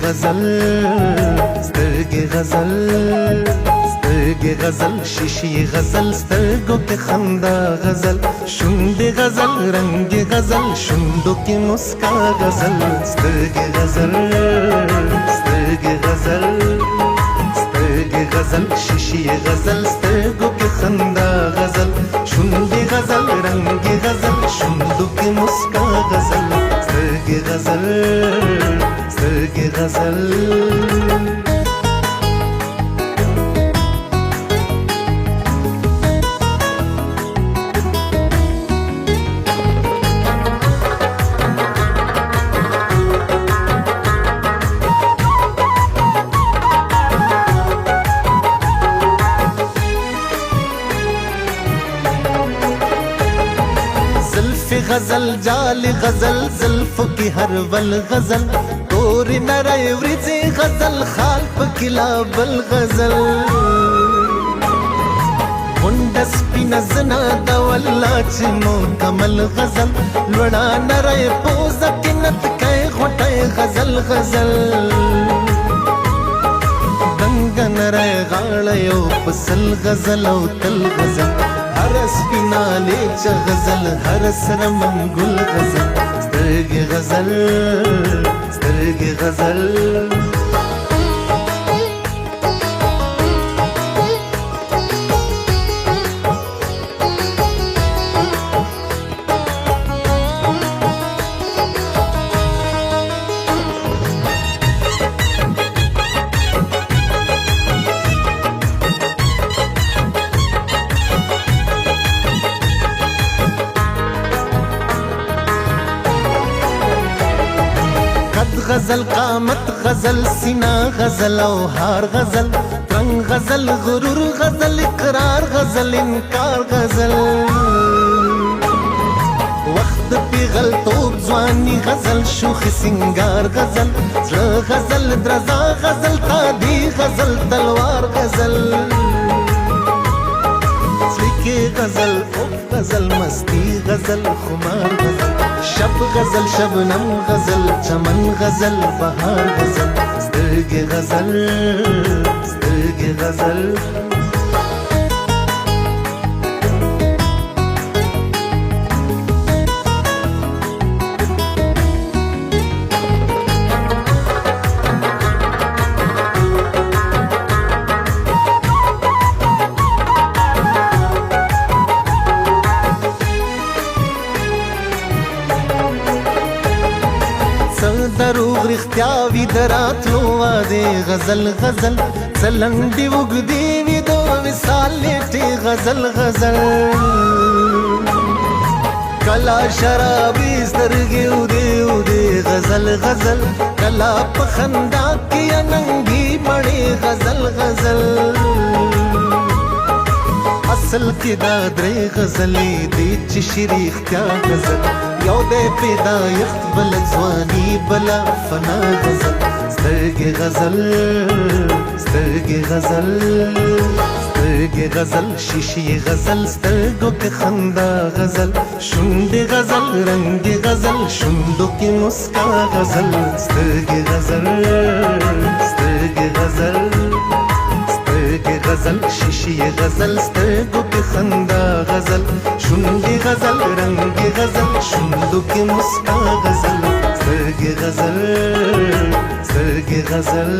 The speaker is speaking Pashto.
غزل سترګې غزل سترګې غزل شیشې غزل سترګو کې خندا غزل شونډې غزل رنګ غزل شونډو کې مسکا غزل سترګې غزل سترګې غزل سترګې غزل شیشې غزل سترګو کې خندا غزل شونډې غزل رنګ غزل شونډو کې مسکا غزل سترګې غزل سترګې غزل غزل جال غزل زلفو کی ہر ول غزل توری نرے ورځي غزل خال پکې لا بل غزل غونډه سپینه زنا د والله چې مکمل غزل لوړه نرے پوزه کې نت کې غټه غزل غزل دنګ نرے غاړه یو پسل غزل او تل غزل هر سپینا لیچ غزل هر سر منگل غزل سترګې غزل سترګې غزل غزل قامت غزل سینا غزل او هار غزل رنگ غزل غرور غزل اقرار غزل انکار غزل وقت پیغل توب ځواني غزل شوخ سنگار غزل زړه غزل درزا غزل قادي غزل تلوار غزل سلیکي غزل اوف غزل مستی غزل خمار غزل شب غزل شبنم غزل چمن غزل بهار غزل سترګې غزل سترګې غزل دروغ رښتیا وي د راتلو وعدې غزل غزل څلنډې اوږدې وي د وصال لیټې غزل غزل کله شرابي سترګې اودې اودې غزل غزل کله په خندا کې اننګي مړې غزل غزل اصل کې دا درې غزلې دي چې شریختیا غزل یو دې پیدایښت بل ځواني بلا فنا غزل سترګې غزل سترګې غزل سترګې غزل شیشې غزل سترګو کې خندا غزل شونډې غزل رنګ غزل شونډو کې مسکا غزل سترګې غزل سترګې غزل سترګې غزل شیشې غزل سترګو کې خندا غزل شونډې غزل رنګ غزل شونډو کې مسکا غزل سترګې غزل سترګې غزل